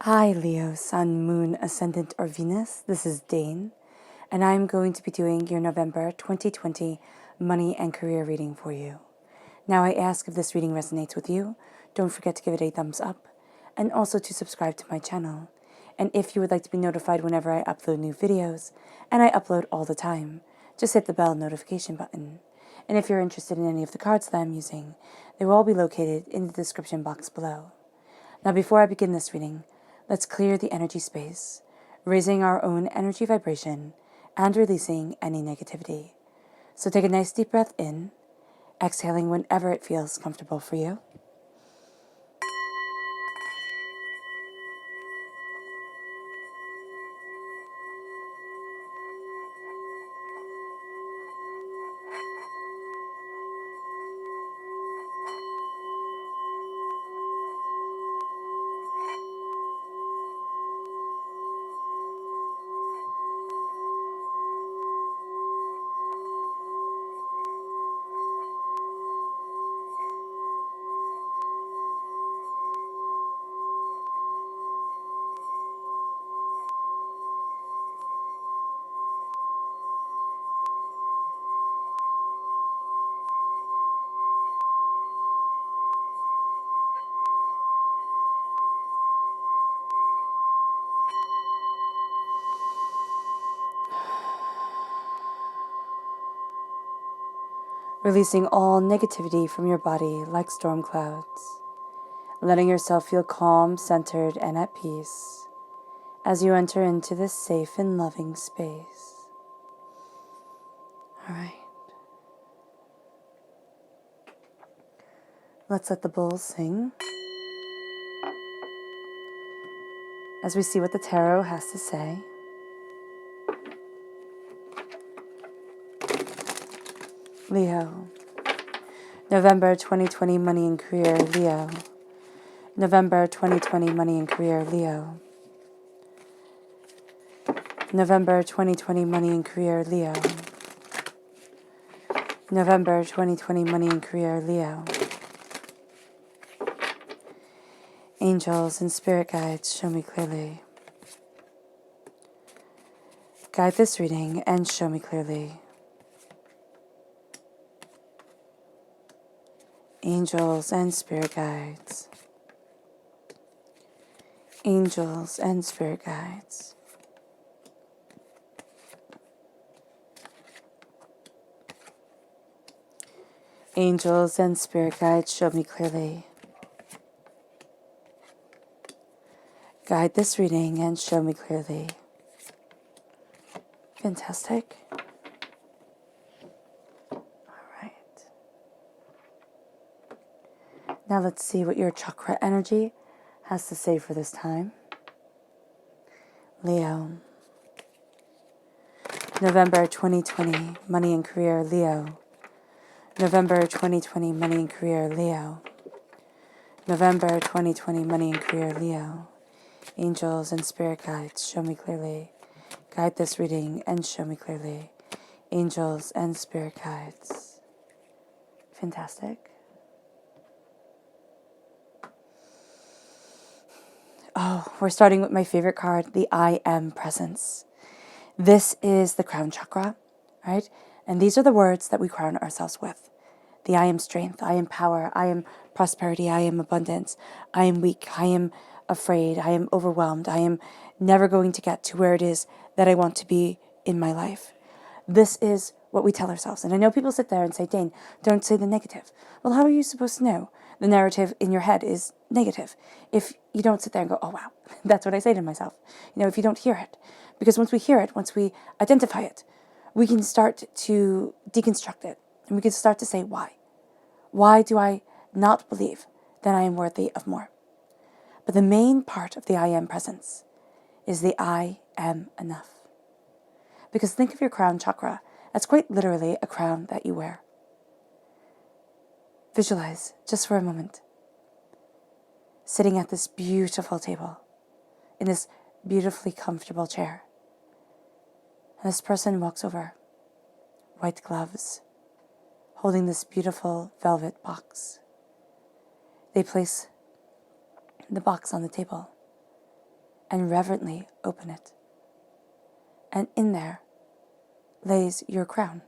Hi Leo, Sun, Moon, Ascendant, or Venus. This is Dane, and I'm going to be doing your November 2020 money and career reading for you. Now, I ask if this reading resonates with you, don't forget to give it a thumbs up, and also to subscribe to my channel. And if you would like to be notified whenever I upload new videos, and I upload all the time, just hit the bell notification button. And if you're interested in any of the cards that I'm using, they will all be located in the description box below. Now, before I begin this reading, let's clear the energy space, raising our own energy vibration and releasing any negativity. So take a nice deep breath in, exhaling whenever it feels comfortable for you. Releasing all negativity from your body like storm clouds, letting yourself feel calm, centered, and at peace as you enter into this safe and loving space. All right. Let's let the bulls sing as we see what the tarot has to say. Leo, November 2020 money and career, Leo. November 2020 money and career, Leo. November 2020 money and career, Leo. November 2020 money and career, Leo. Angels and spirit guides, show me clearly. Guide this reading and show me clearly. Angels and spirit guides. Angels and spirit guides. Angels and spirit guides, show me clearly. Guide this reading and show me clearly. Fantastic. All right. Now let's see what your chakra energy has to say for this time. Leo. November 2020, money and career, Leo. November 2020, money and career, Leo. November 2020, money and career, Leo. Angels and spirit guides, show me clearly. Guide this reading and show me clearly. Angels and spirit guides. Fantastic. Oh, we're starting with my favorite card, the I Am Presence. This is the crown chakra, right? And these are the words that we crown ourselves with. The I am strength, I am power, I am prosperity, I am abundance, I am weak, I am afraid, I am overwhelmed, I am never going to get to where it is that I want to be in my life. This is what we tell ourselves. And I know people sit there and say, Dane, don't say the negative. Well, how are you supposed to know? The narrative in your head is negative if you don't sit there and go, oh, wow, that's what I say to myself. If you don't hear it. Because once we hear it, once we identify it, we can start to deconstruct it. And we can start to say, why? Why do I not believe that I am worthy of more? But the main part of the I am presence is the I am enough. Because think of your crown chakra as quite literally a crown that you wear. Visualize, just for a moment, sitting at this beautiful table, in this beautifully comfortable chair. And this person walks over, white gloves, holding this beautiful velvet box. They place the box on the table, and reverently open it. And in there lays your crown.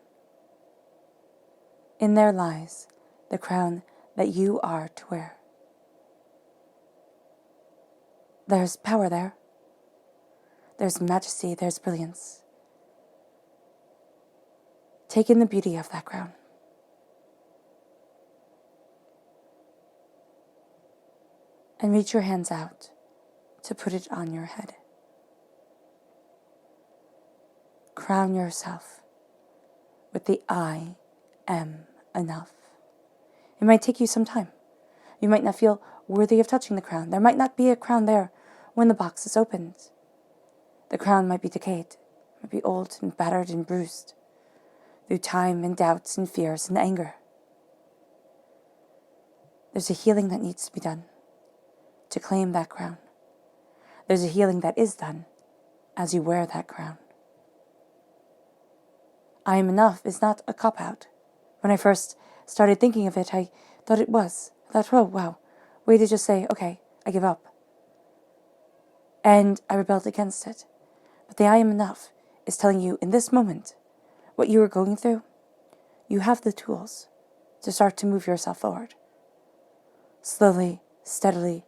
In there lies the crown that you are to wear. There's power there. There's majesty, there's brilliance. Take in the beauty of that crown. And reach your hands out to put it on your head. Crown yourself with the I am enough. It might take you some time. You might not feel worthy of touching the crown. There might not be a crown there when the box is opened. The crown might be decayed, might be old and battered and bruised through time and doubts and fears and anger. There's a healing that needs to be done to claim that crown. There's a healing that is done as you wear that crown. I am enough is not a cop-out. When I first started thinking of it, I thought it was. I thought, oh, wow, way to just say, okay, I give up. And I rebelled against it. But the I am enough is telling you in this moment, what you are going through, you have the tools to start to move yourself forward. Slowly, steadily,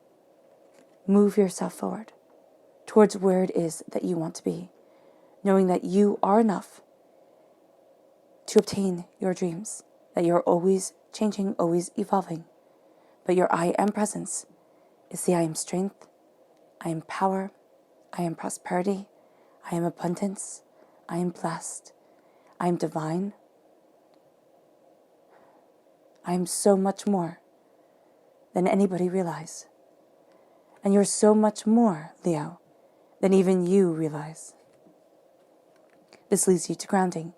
move yourself forward towards where it is that you want to be, knowing that you are enough to obtain your dreams, that you're always changing, always evolving. But your I am presence is the I am strength, I am power, I am prosperity, I am abundance, I am blessed, I am divine. I am so much more than anybody realize. And you're so much more, Leo, than even you realize. This leads you to grounding.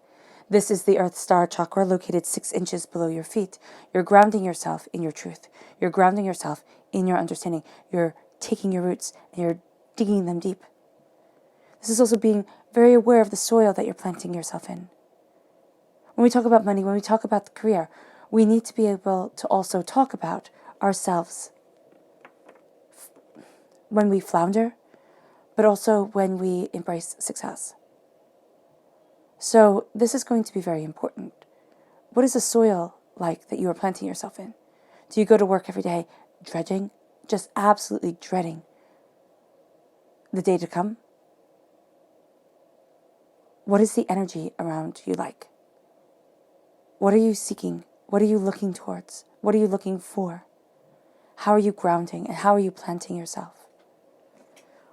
This is the Earth Star Chakra located 6 inches below your feet. You're grounding yourself in your truth. You're grounding yourself in your understanding. You're taking your roots and you're digging them deep. This is also being very aware of the soil that you're planting yourself in. When we talk about money, when we talk about the career, we need to be able to also talk about ourselves when we flounder, but also when we embrace success. So this is going to be very important. What is the soil like that you are planting yourself in? Do you go to work every day dredging, just absolutely dreading the day to come? What is the energy around you like? What are you seeking? What are you looking towards? What are you looking for? How are you grounding and how are you planting yourself?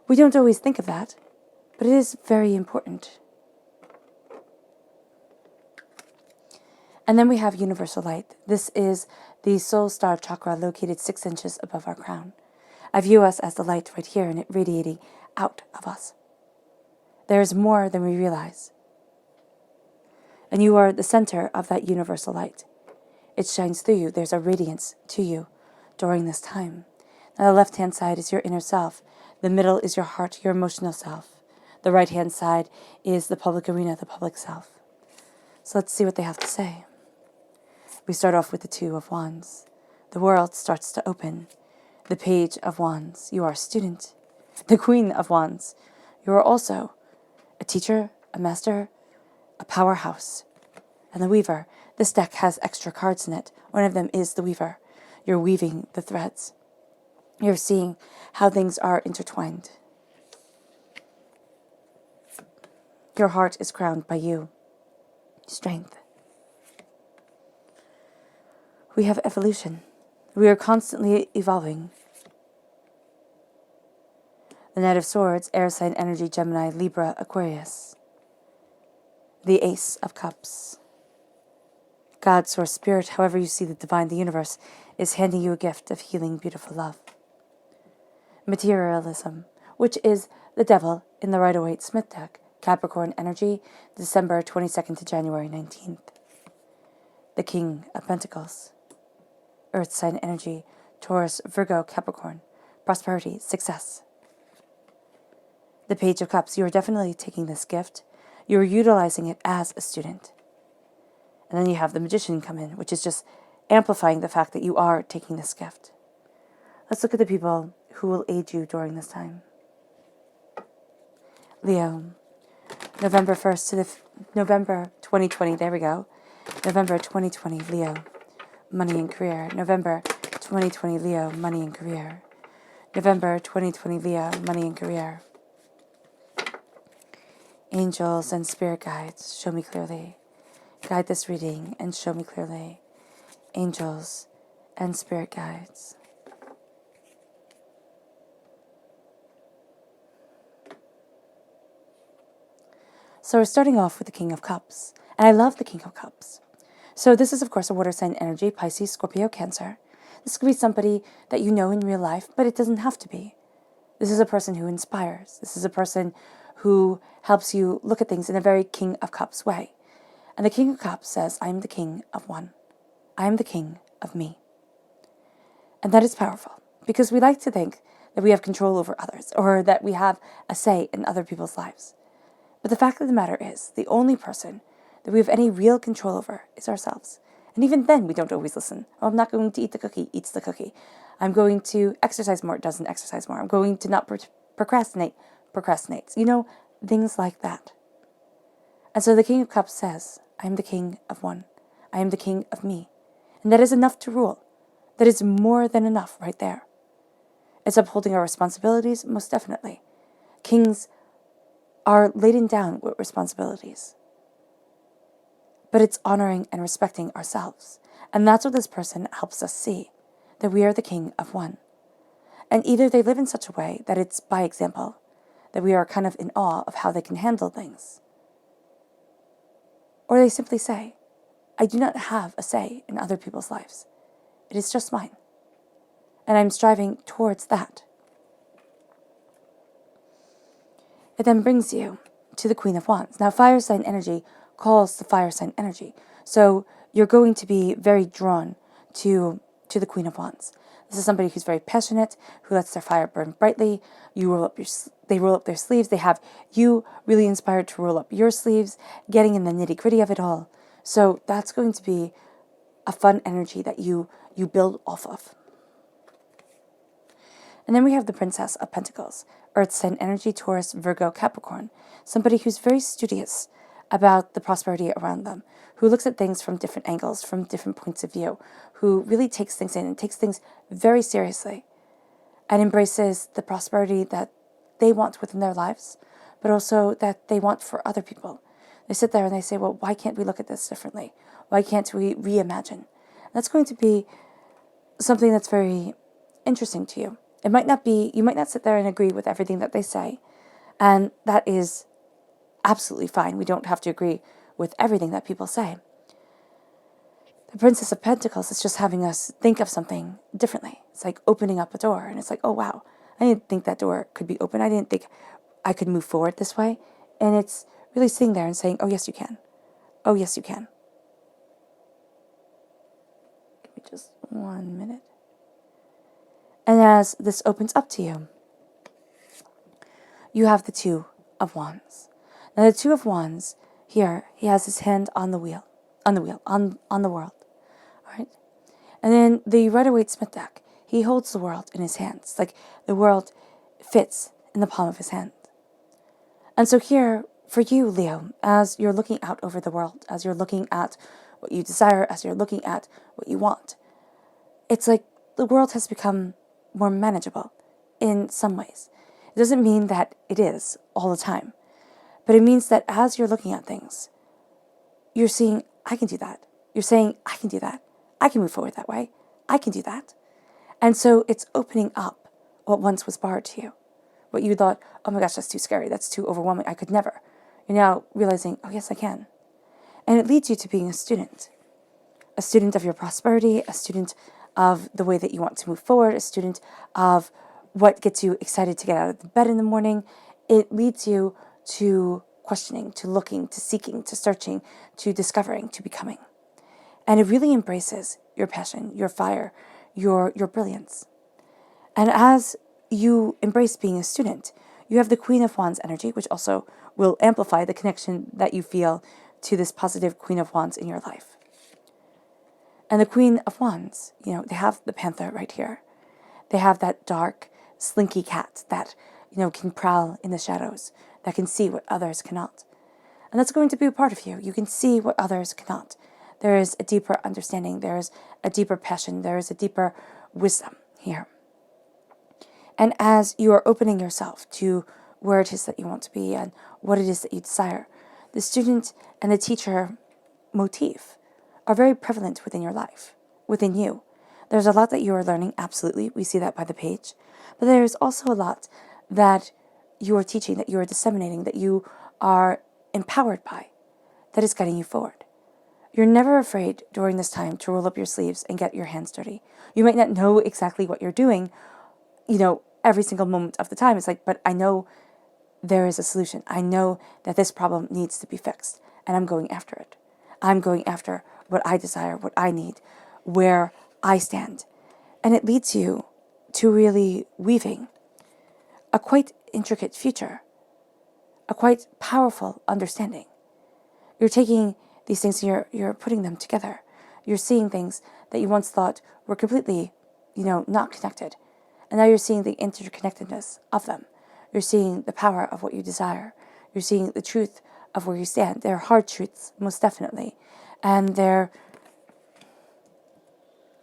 We don't always think of that, but it is very important. And then we have universal light. This is the soul star chakra located 6 inches above our crown. I view us as the light right here and it radiating out of us. There is more than we realize. And you are the center of that universal light. It shines through you. There's a radiance to you during this time. Now the left-hand side is your inner self. The middle is your heart, your emotional self. The right-hand side is the public arena, the public self. So let's see what they have to say. We start off with the 2 of Wands. The world starts to open. The Page of Wands. You are a student. The Queen of Wands. You are also a teacher, a master, a powerhouse. And the Weaver. This deck has extra cards in it. One of them is the Weaver. You're weaving the threads. You're seeing how things are intertwined. Your heart is crowned by you. Strength. We have evolution. We are constantly evolving. The Knight of Swords, air sign energy, Gemini, Libra, Aquarius. The Ace of Cups. God, Source, Spirit, however you see the divine, the universe, is handing you a gift of healing, beautiful love. Materialism, which is the devil in the Rider-Waite-Smith deck, Capricorn energy, December 22nd to January 19th. The King of Pentacles. Earth sign energy, Taurus, Virgo, Capricorn. Prosperity, success. The Page of Cups. You are definitely taking this gift. You are utilizing it as a student. And then you have the Magician come in, which is just amplifying the fact that you are taking this gift. Let's look at the people who will aid you during this time. Leo, November 1st to November 2020, there we go. November 2020, Leo, money and career. November 2020, Leo, money and career. November 2020, Leo, money and career. Angels and spirit guides, show me clearly. Guide this reading and show me clearly. Angels and spirit guides. So we're starting off with the King of Cups. And I love the King of Cups. So this is, of course, a water sign energy, Pisces, Scorpio, Cancer. This could be somebody that you know in real life, but it doesn't have to be. This is a person who inspires. This is a person who helps you look at things in a very King of Cups way. And the King of Cups says, I am the king of one. I am the king of me. And that is powerful because we like to think that we have control over others or that we have a say in other people's lives. But the fact of the matter is, the only person that we have any real control over is ourselves. And even then, we don't always listen. Oh, I'm not going to eat the cookie, eats the cookie. I'm going to exercise more, doesn't exercise more. I'm going to not procrastinate, procrastinates. You know, things like that. And so the King of Cups says, I am the king of one. I am the king of me. And that is enough to rule. That is more than enough right there. It's upholding our responsibilities, most definitely. Kings are laden down with responsibilities. But it's honoring and respecting ourselves. And that's what this person helps us see, that we are the king of one. And either they live in such a way that it's by example, that we are kind of in awe of how they can handle things. Or they simply say, I do not have a say in other people's lives. It is just mine. And I'm striving towards that. It then brings you to the Queen of Wands. Now, fire sign energy calls the fire sign energy. So you're going to be very drawn to the Queen of Wands. This is somebody who's very passionate, who lets their fire burn brightly. They roll up their sleeves. They have you really inspired to roll up your sleeves, getting in the nitty-gritty of it all. So that's going to be a fun energy that you build off of. And then we have the Princess of Pentacles, Earth sign energy, Taurus, Virgo, Capricorn. Somebody who's very studious about the prosperity around them, who looks at things from different angles, from different points of view, who really takes things in and takes things very seriously and embraces the prosperity that they want within their lives, but also that they want for other people. They sit there and they say, well, why can't we look at this differently? Why can't we reimagine? That's going to be something that's very interesting to you. You might not sit there and agree with everything that they say, and that is absolutely fine. We don't have to agree with everything that people say. The Princess of Pentacles is just having us think of something differently. It's like opening up a door, and it's like, oh wow, I didn't think that door could be open. I didn't think I could move forward this way. And it's really sitting there and saying, oh yes, you can. Oh yes, you can. Give me just 1 minute. And as this opens up to you, you have the Two of Wands. Now the Two of Wands, here, he has his hand on the world. All right? And then the Rider-Waite-Smith deck, he holds the world in his hands. Like the world fits in the palm of his hand. And so here, for you, Leo, as you're looking out over the world, as you're looking at what you desire, as you're looking at what you want, it's like the world has become more manageable in some ways. It doesn't mean that it is all the time, but it means that as you're looking at things, you're seeing, I can do that. You're saying, I can do that. I can move forward that way. I can do that. And so it's opening up what once was barred to you. What you thought, oh my gosh, that's too scary. That's too overwhelming. I could never. You're now realizing, oh yes, I can. And it leads you to being a student of your prosperity, a student of the way that you want to move forward, a student of what gets you excited to get out of the bed in the morning. It leads you to questioning, to looking, to seeking, to searching, to discovering, to becoming. And it really embraces your passion, your fire, your brilliance. And as you embrace being a student, you have the Queen of Wands energy, which also will amplify the connection that you feel to this positive Queen of Wands in your life. And the Queen of Wands, they have the panther right here. They have that dark, slinky cat that, can prowl in the shadows. that can see what others cannot. And that's going to be a part of you. You can see what others cannot. There is a deeper understanding. There is a deeper passion. There is a deeper wisdom here. And as you are opening yourself to where it is that you want to be and what it is that you desire, the student and the teacher motif are very prevalent within your life, within you. There's a lot that you are learning, absolutely. We see that by the page. But there's also a lot that you are teaching, that you are disseminating, that you are empowered by, that is guiding you forward. You're never afraid during this time to roll up your sleeves and get your hands dirty. You might not know exactly what you're doing, every single moment of the time. It's like, but I know there is a solution. I know that this problem needs to be fixed, and I'm going after it. I'm going after what I desire, what I need, where I stand. And it leads you to really weaving a quite intricate future, a quite powerful understanding. You're taking these things and you're putting them together. You're seeing things that you once thought were completely, not connected. And now you're seeing the interconnectedness of them. You're seeing the power of what you desire. You're seeing the truth of where you stand. They're hard truths, most definitely. And they're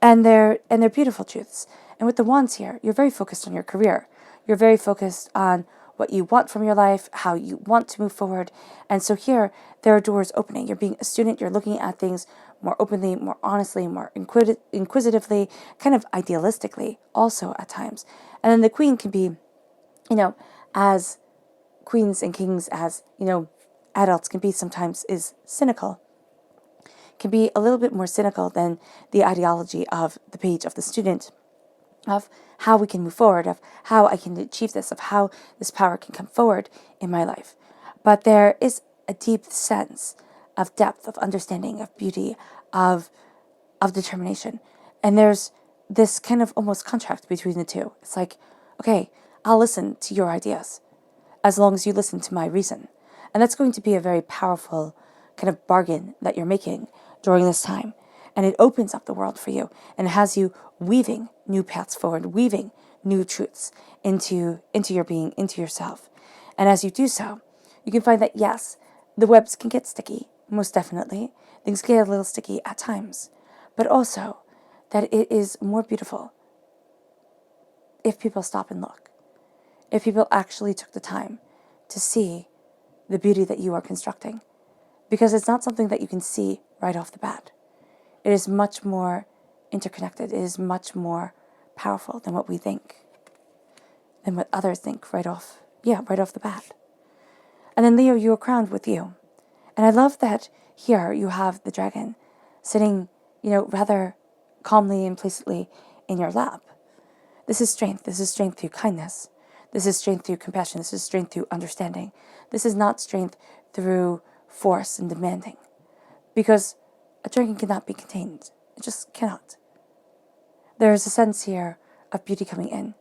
beautiful truths. And with the wands here, you're very focused on your career. You're very focused on what you want from your life, how you want to move forward. And so here, there are doors opening. You're being a student. You're looking at things more openly, more honestly, more inquisitively, kind of idealistically also at times. And then the queen can be, as queens and kings, as, adults can be sometimes, is cynical. Can be a little bit more cynical than the ideology of the page of the student, of how we can move forward, of how I can achieve this, of how this power can come forward in my life. But there is a deep sense of depth, of understanding, of beauty, of determination. And there's this kind of almost contract between the two. It's like, okay, I'll listen to your ideas as long as you listen to my reason. And that's going to be a very powerful kind of bargain that you're making during this time. And it opens up the world for you and has you weaving new paths forward, weaving new truths into your being, into yourself. And as you do so, you can find that, yes, the webs can get sticky, most definitely. Things get a little sticky at times. But also that it is more beautiful if people stop and look. If people actually took the time to see the beauty that you are constructing. Because it's not something that you can see right off the bat. It is much more interconnected. It is much more powerful than what we think, than what others think right off the bat. And then Leo, you are crowned with you. And I love that here you have the dragon sitting, rather calmly and placidly in your lap. This is strength. This is strength through kindness. This is strength through compassion. This is strength through understanding. This is not strength through force and demanding. Because a dragon cannot be contained. It just cannot. There is a sense here of beauty coming in.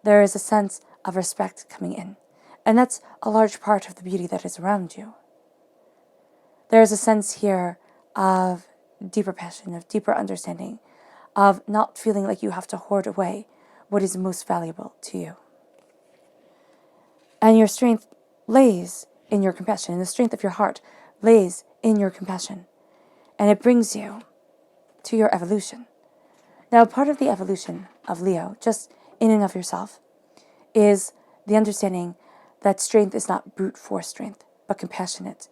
There is a sense of respect coming in. And that's a large part of the beauty that is around you. There is a sense here of deeper passion, of deeper understanding, of not feeling like you have to hoard away what is most valuable to you. And your strength lays in your compassion, and the strength of your heart lays in your compassion. And it brings you to your evolution. Now, part of the evolution of Leo, just in and of yourself, is the understanding that strength is not brute force strength, but compassionate,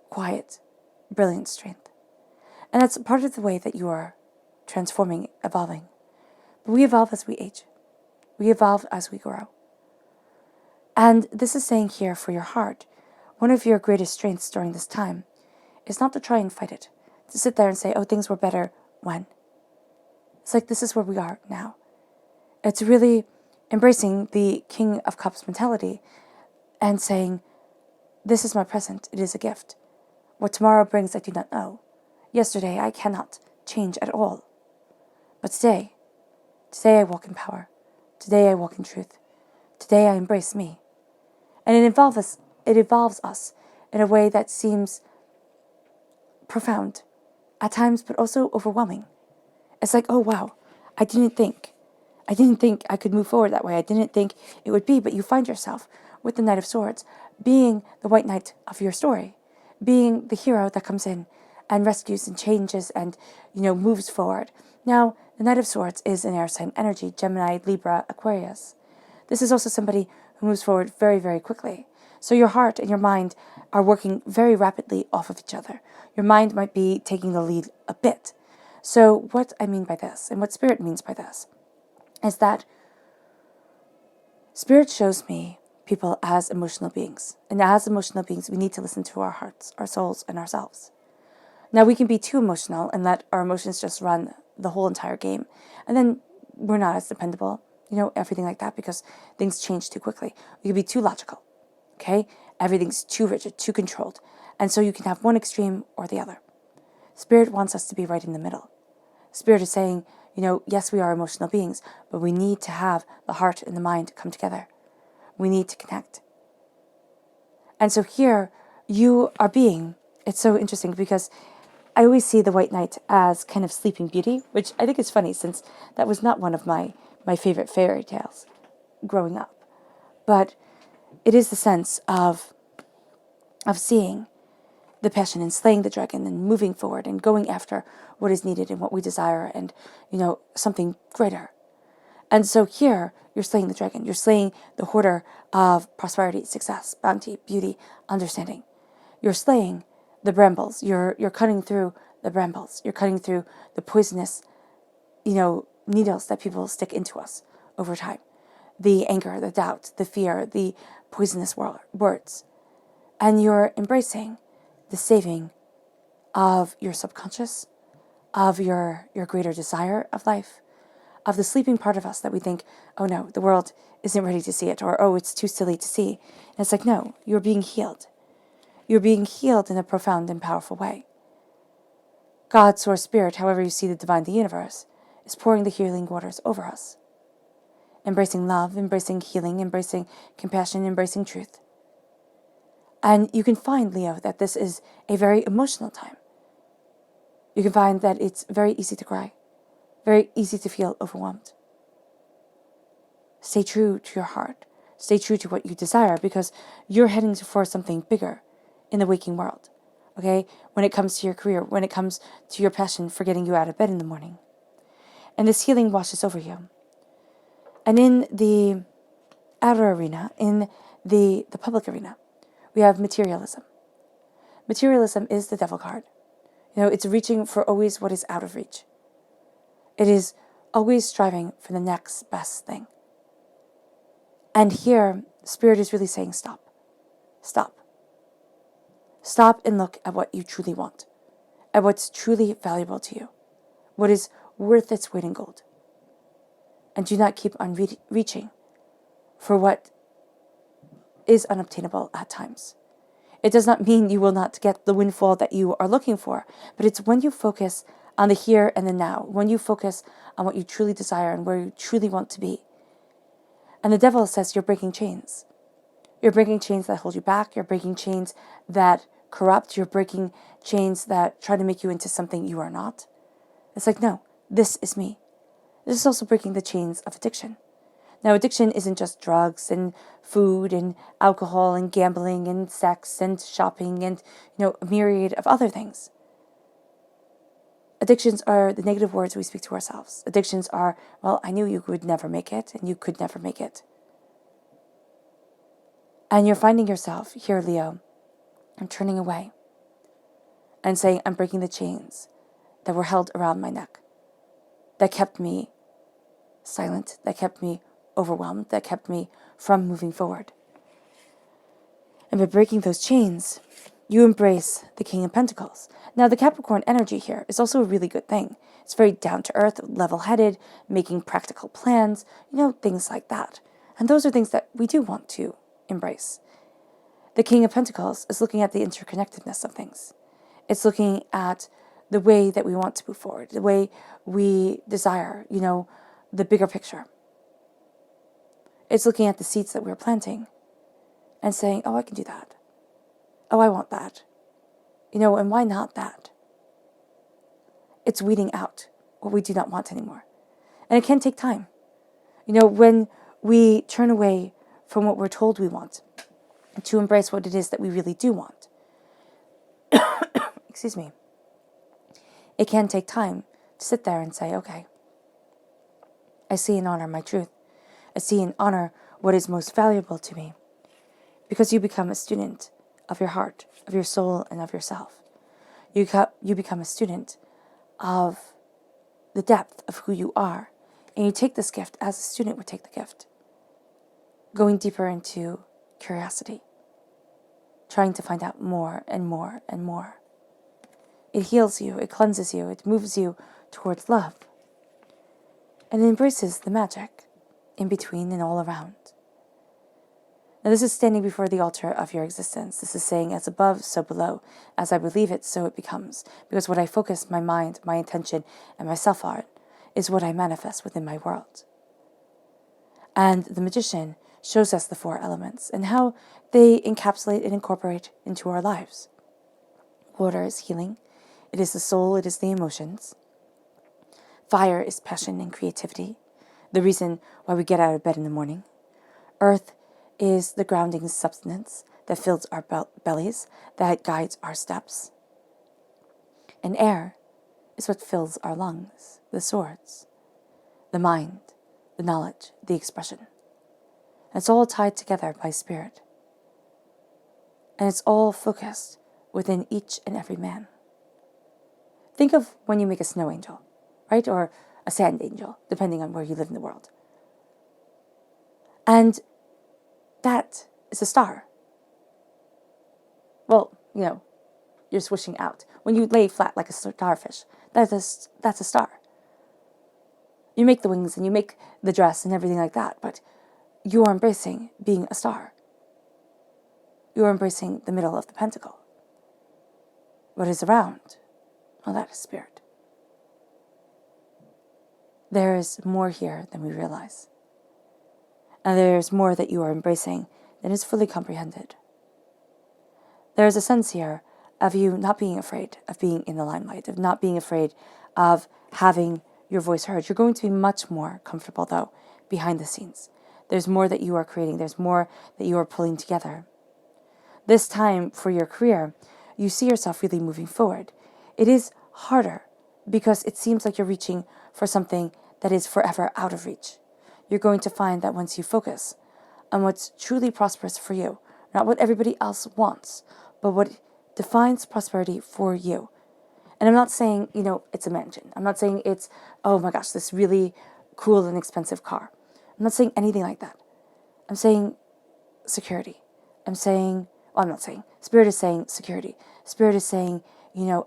quiet, brilliant strength. And that's part of the way that you are transforming, evolving. But we evolve as we age. We evolve as we grow. And this is saying here for your heart, one of your greatest strengths during this time is not to try and fight it, to sit there and say, oh, things were better when. It's like, this is where we are now. It's really embracing the King of Cups mentality and saying, this is my present, it is a gift. What tomorrow brings, I do not know. Yesterday, I cannot change at all. But today I walk in power. Today I walk in truth. Today I embrace me. And it involves us in a way that seems profound at times, but also overwhelming. It's like, oh wow, I didn't think I didn't think I could move forward that way. I didn't think it would be, but you find yourself with the Knight of Swords being the white knight of your story, being the hero that comes in and rescues and changes and, moves forward. Now, the Knight of Swords is an air sign energy, Gemini, Libra, Aquarius. This is also somebody who moves forward very, very quickly. So your heart and your mind are working very rapidly off of each other. Your mind might be taking the lead a bit. So what I mean by this, and what Spirit means by this, is that Spirit shows me people as emotional beings. And as emotional beings, we need to listen to our hearts, our souls, and ourselves. Now, we can be too emotional and let our emotions just run the whole entire game. And then we're not as dependable, everything like that, because things change too quickly. We can be too logical, okay? Everything's too rigid, too controlled. And so you can have one extreme or the other. Spirit wants us to be right in the middle. Spirit is saying, yes, we are emotional beings, but we need to have the heart and the mind come together. We need to connect. And so here you are being, it's so interesting because I always see the White Knight as kind of Sleeping Beauty, which I think is funny since that was not one of my favorite fairy tales growing up. But it is the sense of seeing the passion and slaying the dragon and moving forward and going after what is needed and what we desire and, something greater. And so here, you're slaying the dragon. You're slaying the hoarder of prosperity, success, bounty, beauty, understanding. You're slaying the brambles. You're cutting through the brambles. You're cutting through the poisonous, needles that people stick into us over time. The anger, the doubt, the fear, the poisonous words. And you're embracing the saving of your subconscious, of your greater desire of life, of the sleeping part of us that we think, oh no, the world isn't ready to see it, or oh, it's too silly to see. And it's like, no, you're being healed. You're being healed in a profound and powerful way. God, Source, Spirit, however you see the divine, the universe, is pouring the healing waters over us. Embracing love, embracing healing, embracing compassion, embracing truth. And you can find, Leo, that this is a very emotional time. You can find that it's very easy to cry, very easy to feel overwhelmed. Stay true to your heart. Stay true to what you desire because you're heading for something bigger in the waking world, okay? When it comes to your career, when it comes to your passion for getting you out of bed in the morning. And this healing washes over you. And in the outer arena, in the public arena, we have materialism. Materialism is the devil card. It's reaching for always what is out of reach. It is always striving for the next best thing. And here, Spirit is really saying, stop. Stop. Stop and look at what you truly want, at what's truly valuable to you, what is worth its weight in gold. And do not keep on reaching for what is unobtainable at times. It does not mean you will not get the windfall that you are looking for, but it's when you focus on the here and the now, when you focus on what you truly desire and where you truly want to be. And the devil says you're breaking chains. You're breaking chains that hold you back. You're breaking chains that corrupt. You're breaking chains that try to make you into something you are not. It's like, no, this is me. This is also breaking the chains of addiction. Now, addiction isn't just drugs and food and alcohol and gambling and sex and shopping and, a myriad of other things. Addictions are the negative words we speak to ourselves. Addictions are, well, I knew you would never make it and you could never make it. And you're finding yourself here, Leo, and turning away and saying, I'm breaking the chains that were held around my neck, that kept me silent, that kept me overwhelmed, that kept me from moving forward. And by breaking those chains, you embrace the King of Pentacles. Now, the Capricorn energy here is also a really good thing. It's very down-to-earth, level-headed, making practical plans, things like that. And those are things that we do want to embrace. The King of Pentacles is looking at the interconnectedness of things. It's looking at the way that we want to move forward, the way we desire, the bigger picture. It's looking at the seeds that we're planting and saying, oh, I can do that. Oh, I want that. And why not that? It's weeding out what we do not want anymore. And it can take time. When we turn away from what we're told we want to embrace what it is that we really do want, excuse me, it can take time to sit there and say, okay, I see and honor my truth. I see and honor what is most valuable to me. Because you become a student of your heart, of your soul, and of yourself. You become a student of the depth of who you are. And you take this gift as a student would take the gift. Going deeper into curiosity. Trying to find out more and more and more. It heals you, it cleanses you, it moves you towards love. And it embraces the magic in between and all around. Now this is standing before the altar of your existence. This is saying, as above, so below. As I believe it, so it becomes. Because what I focus my mind, my intention, and my self-art is what I manifest within my world. And the magician shows us the 4 elements and how they encapsulate and incorporate into our lives. Water is healing. It is the soul. It is the emotions. Fire is passion and creativity, the reason why we get out of bed in the morning. Earth is the grounding substance that fills our bellies, that guides our steps. And air is what fills our lungs, the swords, the mind, the knowledge, the expression. And it's all tied together by spirit. And it's all focused within each and every man. Think of when you make a snow angel, right? Or a sand angel, depending on where you live in the world. And that is a star. Well, you're swishing out. When you lay flat like a starfish, that's a star. You make the wings and you make the dress and everything like that, but you are embracing being a star. You are embracing the middle of the pentacle. What is around? Well, that is spirit. There is more here than we realize. And there is more that you are embracing than is fully comprehended. There is a sense here of you not being afraid of being in the limelight, of not being afraid of having your voice heard. You're going to be much more comfortable, though, behind the scenes. There's more that you are creating. There's more that you are pulling together. This time for your career, you see yourself really moving forward. It is harder because it seems like you're reaching for something that is forever out of reach. You're going to find that once you focus on what's truly prosperous for you, not what everybody else wants, but what defines prosperity for you. And I'm not saying, it's a mansion. I'm not saying it's, oh my gosh, this really cool and expensive car. I'm not saying anything like that. I'm saying security. I'm not saying. Spirit is saying security. Spirit is saying,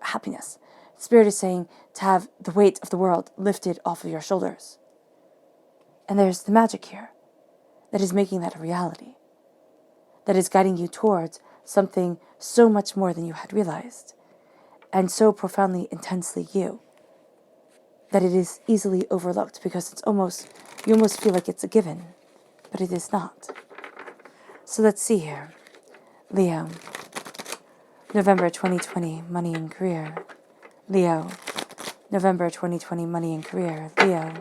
happiness. Spirit is saying to have the weight of the world lifted off of your shoulders. And there's the magic here that is making that a reality, that is guiding you towards something so much more than you had realized, and so profoundly, intensely you, that it is easily overlooked because you almost feel like it's a given, but it is not. So let's see here. Leo, November 2020, money and career. Leo, November 2020, money and career. Leo,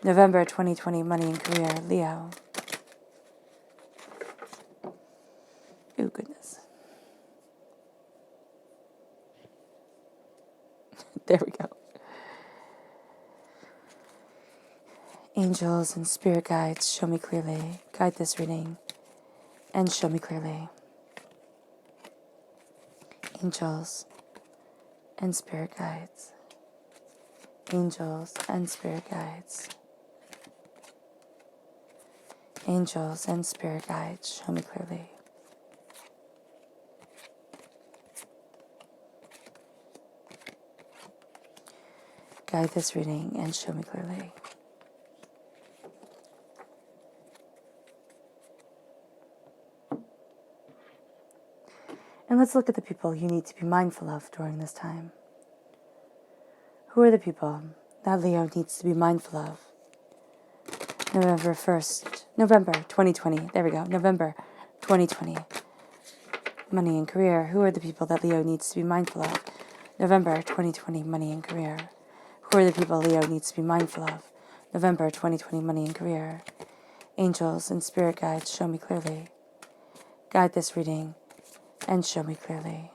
November 2020, money and career. Leo. Oh, goodness. There we go. Angels and spirit guides, show me clearly. Guide this reading and show me clearly. Angels and spirit guides. Angels and spirit guides. Angels and spirit guides, show me clearly. Guide this reading and show me clearly. And let's look at the people you need to be mindful of during this time. Who are the people that Leo needs to be mindful of? November 2020. There we go. November 2020. Money and career. Who are the people that Leo needs to be mindful of? November 2020. Money and career. Who are the people Leo needs to be mindful of? November 2020 money and career. Angels and spirit guides, show me clearly. Guide this reading and show me clearly.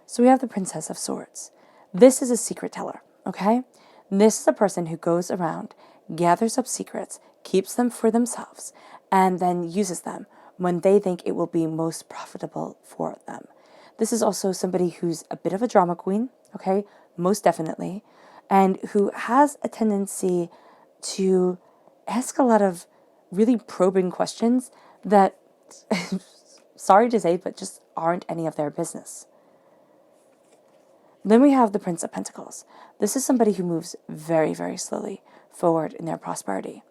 So we have the Princess of Swords. This is a secret teller, okay? This is a person who goes around, gathers up secrets, keeps them for themselves, and then uses them when they think it will be most profitable for them. This is also somebody who's a bit of a drama queen, okay? Most definitely. And who has a tendency to ask a lot of really probing questions that, sorry to say, but just aren't any of their business. Then we have the Prince of Pentacles. This is somebody who moves very, very slowly forward in their prosperity.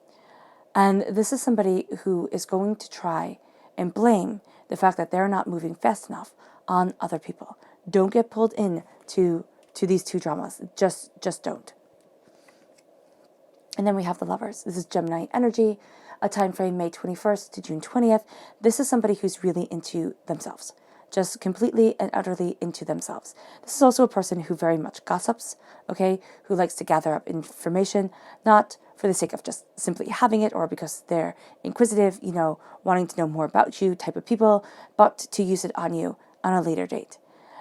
And this is somebody who is going to try and blame the fact that they're not moving fast enough on other people. Don't get pulled in to these two dramas. Just don't. And then we have the Lovers. This is Gemini energy, a time frame May 21st to June 20th. This is somebody who's really into themselves. Just completely and utterly into themselves. This is also a person who very much gossips, okay, who likes to gather up information, not for the sake of just simply having it or because they're inquisitive, wanting to know more about you type of people, but to use it on you on a later date.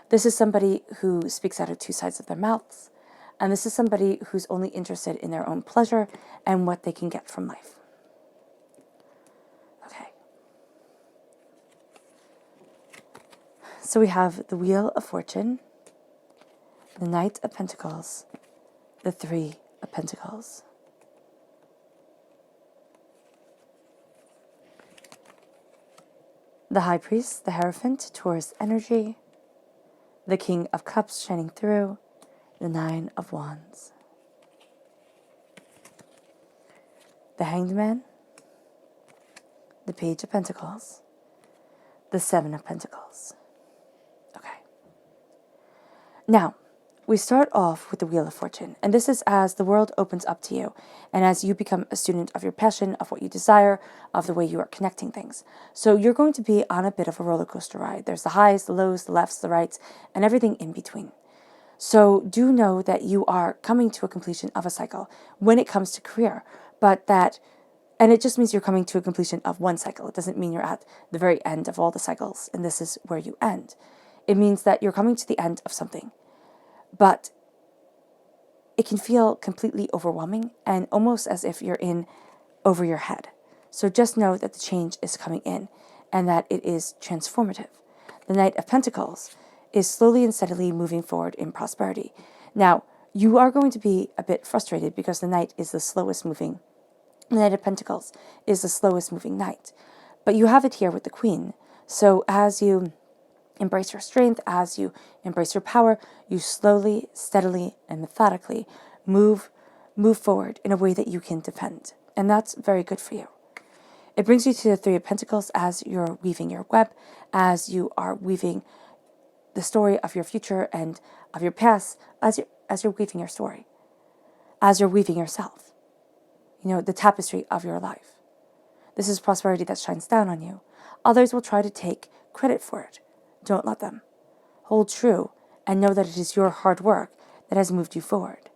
This is somebody who speaks out of two sides of their mouths, and this is somebody who's only interested in their own pleasure and what they can get from life. So we have the Wheel of Fortune, the Knight of Pentacles, the Three of Pentacles. The High Priest, the Hierophant, Taurus energy, the King of Cups shining through, the Nine of Wands. The Hanged Man, the Page of Pentacles, the Seven of Pentacles. Now, we start off with the Wheel of Fortune, and this is as the world opens up to you, and as you become a student of your passion, of what you desire, of the way you are connecting things. So you're going to be on a bit of a roller coaster ride. There's the highs, the lows, the lefts, the rights, and everything in between. So do know that you are coming to a completion of a cycle when it comes to career, and it just means you're coming to a completion of one cycle. It doesn't mean you're at the very end of all the cycles, and this is where you end. It means that you're coming to the end of something, but it can feel completely overwhelming and almost as if you're in over your head. So just know that the change is coming in and that it is transformative. The Knight of Pentacles is slowly and steadily moving forward in prosperity. Now, you are going to be a bit frustrated because the Knight is the slowest moving. The Knight of Pentacles is the slowest moving knight. But you have it here with the Queen. So as you embrace your strength, as you embrace your power, you slowly, steadily, and methodically move forward in a way that you can defend. And that's very good for you. It brings you to the Three of Pentacles as you're weaving your web, as you are weaving the story of your future and of your past, as you're weaving your story, as you're weaving yourself. The tapestry of your life. This is prosperity that shines down on you. Others will try to take credit for it. Don't let them. Hold true and know that it is your hard work that has moved you forward.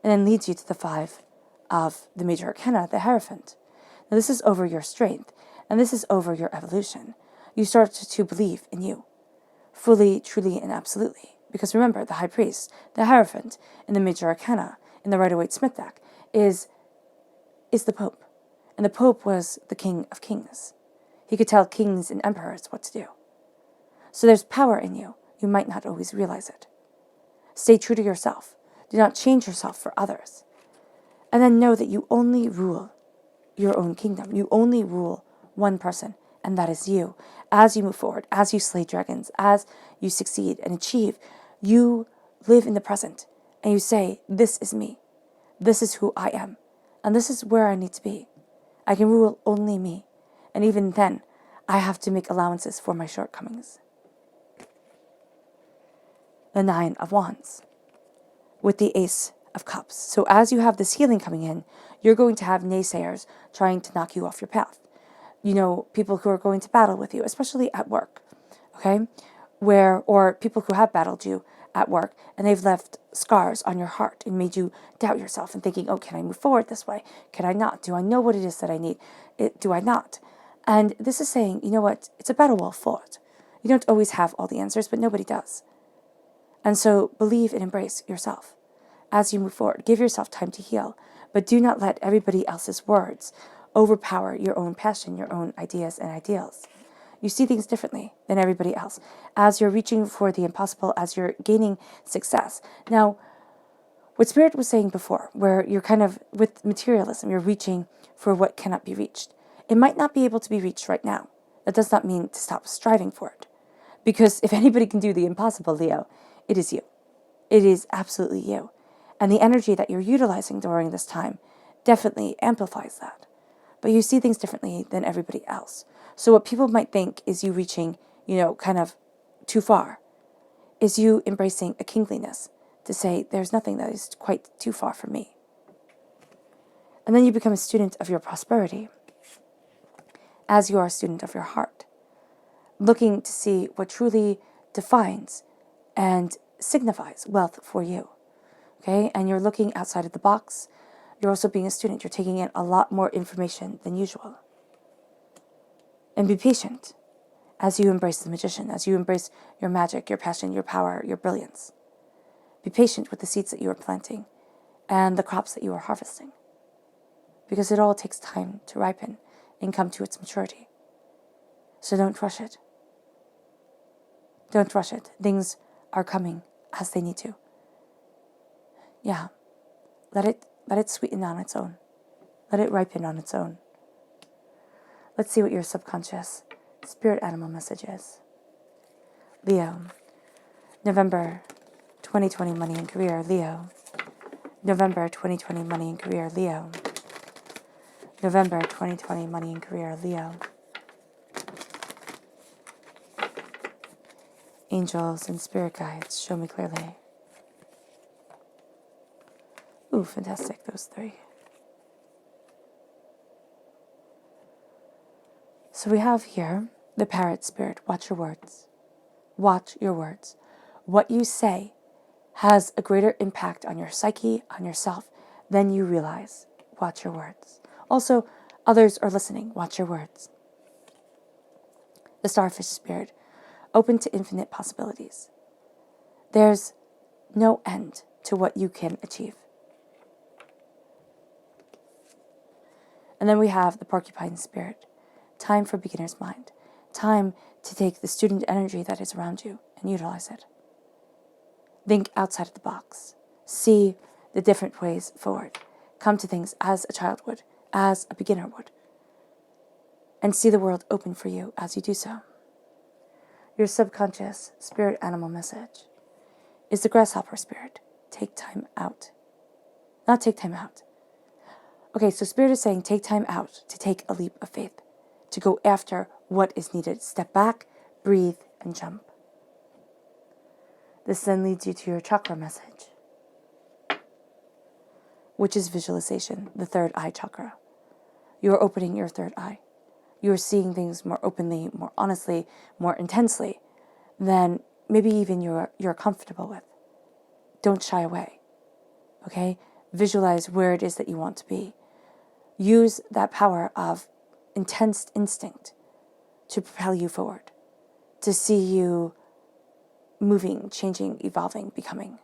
And then leads you to the Five of the Major Arcana, the Hierophant. Now this is over your strength, and this is over your evolution. You start to believe in you, fully, truly, and absolutely. Because remember, the High Priest, the Hierophant, in the Major Arcana, in the Rider-Waite-Smith deck, is the Pope. And the Pope was the King of Kings. He could tell kings and emperors what to do. So there's power in you. You might not always realize it. Stay true to yourself. Do not change yourself for others. And then know that you only rule your own kingdom. You only rule one person, and that is you. As you move forward, as you slay dragons, as you succeed and achieve, you live in the present, and you say, this is me. This is who I am. And this is where I need to be. I can rule only me. And even then, I have to make allowances for my shortcomings. The Nine of Wands with the Ace of Cups. So as you have this healing coming in, you're going to have naysayers trying to knock you off your path. people who are going to battle with you, especially at work, okay? Or people who have battled you at work and they've left scars on your heart and made you doubt yourself and thinking, oh, can I move forward this way? Can I not? Do I know what it is that I need? Do I not? And this is saying, you know what? It's a battle well fought. You don't always have all the answers, but nobody does. And so believe and embrace yourself as you move forward. Give yourself time to heal, but do not let everybody else's words overpower your own passion, your own ideas and ideals. You see things differently than everybody else as you're reaching for the impossible, as you're gaining success. Now, what Spirit was saying before, where you're kind of with materialism, you're reaching for what cannot be reached. It might not be able to be reached right now. That does not mean to stop striving for it. Because if anybody can do the impossible, Leo, it is you. It is absolutely you. And the energy that you're utilizing during this time definitely amplifies that. But you see things differently than everybody else. So what people might think is you reaching, kind of too far, is you embracing a kingliness to say, there's nothing that is quite too far from me. And then you become a student of your prosperity as you are a student of your heart, looking to see what truly defines and signifies wealth for you. Okay? And you're looking outside of the box. You're also being a student. You're taking in a lot more information than usual. And be patient as you embrace the magician, as you embrace your magic, your passion, your power, your brilliance. Be patient with the seeds that you are planting and the crops that you are harvesting, because it all takes time to ripen and come to its maturity. So don't rush it. Don't rush it. Things are coming as they need to. Yeah. Let it sweeten on its own. Let it ripen on its own. Let's see what your subconscious spirit animal message is. Leo, November 2020 money and career, Leo. November 2020 money and career, Leo. November 2020 money and career, Leo. Angels and spirit guides, show me clearly. Ooh, fantastic, those three. So we have here the parrot spirit. Watch your words. Watch your words. What you say has a greater impact on your psyche, on yourself, than you realize. Watch your words. Also, others are listening. Watch your words. The starfish spirit, open to infinite possibilities. There's no end to what you can achieve. And then we have the porcupine spirit. Time for beginner's mind. Time to take the student energy that is around you and utilize it. Think outside of the box. See the different ways forward. Come to things as a child would, as a beginner would. And see the world open for you as you do so. Your subconscious spirit animal message is the grasshopper spirit. Take time out. Not take time out. Okay, so Spirit is saying take time out to take a leap of faith, to go after what is needed. Step back, breathe, and jump. This then leads you to your chakra message, which is visualization, the third eye chakra. You are opening your third eye. You are seeing things more openly, more honestly, more intensely than maybe even you're comfortable with. Don't shy away, okay? Visualize where it is that you want to be. Use that power of intense instinct to propel you forward, to see you moving, changing, evolving, becoming.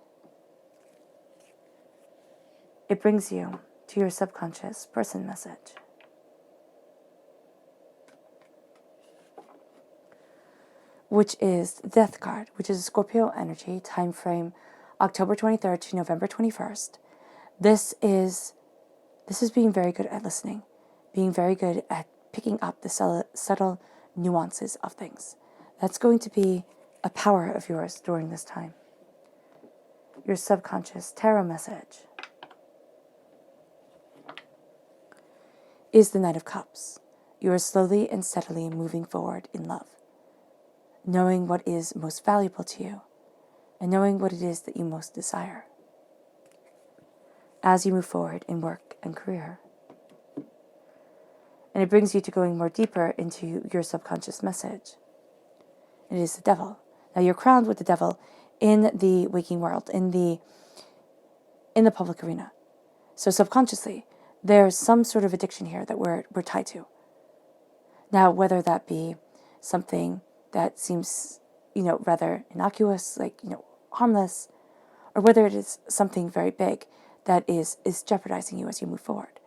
It brings you to your subconscious person message. Which is the Death card, which is a Scorpio energy, time frame October 23rd to November 21st. This is being very good at listening, being very good at picking up the subtle nuances of things. That's going to be a power of yours during this time. Your subconscious tarot message is the Knight of Cups. You are slowly and steadily moving forward in love, knowing what is most valuable to you and knowing what it is that you most desire as you move forward in work and career. And it brings you to going more deeper into your subconscious message. It is the devil. Now you're crowned with the devil in the waking world, in the public arena. So subconsciously, there's some sort of addiction here that we're tied to. Now, whether that be something that seems, rather innocuous, like, harmless, or whether it is something very big that is jeopardizing you as you move forward.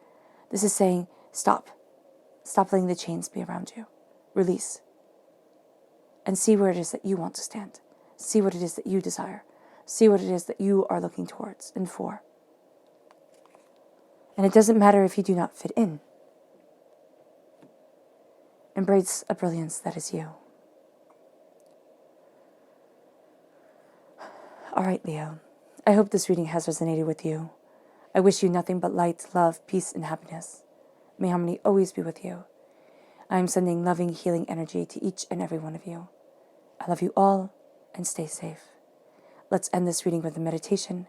This is saying, stop. Stop letting the chains be around you. Release. And see where it is that you want to stand. See what it is that you desire. See what it is that you are looking towards and for. And it doesn't matter if you do not fit in. Embrace a brilliance that is you. All right, Leo. I hope this reading has resonated with you. I wish you nothing but light, love, peace, and happiness. May harmony always be with you. I am sending loving, healing energy to each and every one of you. I love you all, and stay safe. Let's end this reading with a meditation,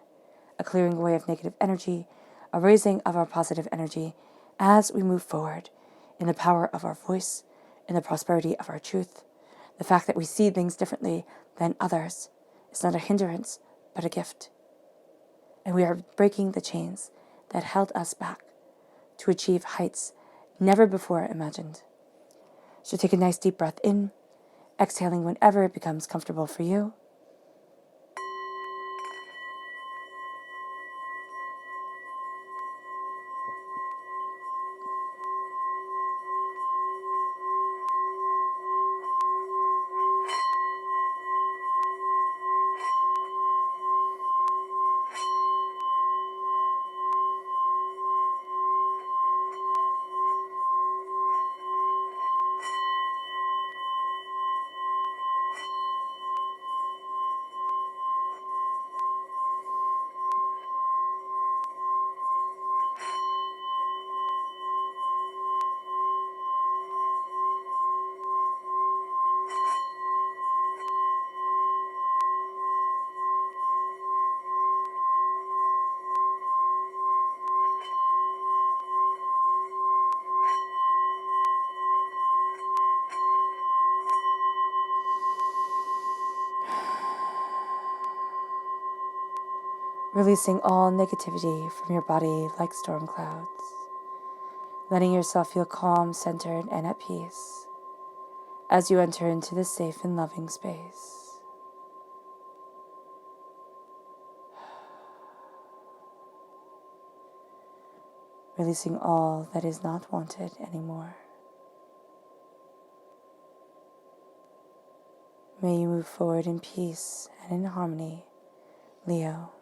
a clearing away of negative energy, a raising of our positive energy as we move forward in the power of our voice, in the prosperity of our truth. The fact that we see things differently than others is not a hindrance, but a gift. And we are breaking the chains that held us back to achieve heights never before imagined. So take a nice deep breath in, exhaling whenever it becomes comfortable for you. Releasing all negativity from your body like storm clouds. Letting yourself feel calm, centered, and at peace as you enter into this safe and loving space. Releasing all that is not wanted anymore. May you move forward in peace and in harmony, Leo.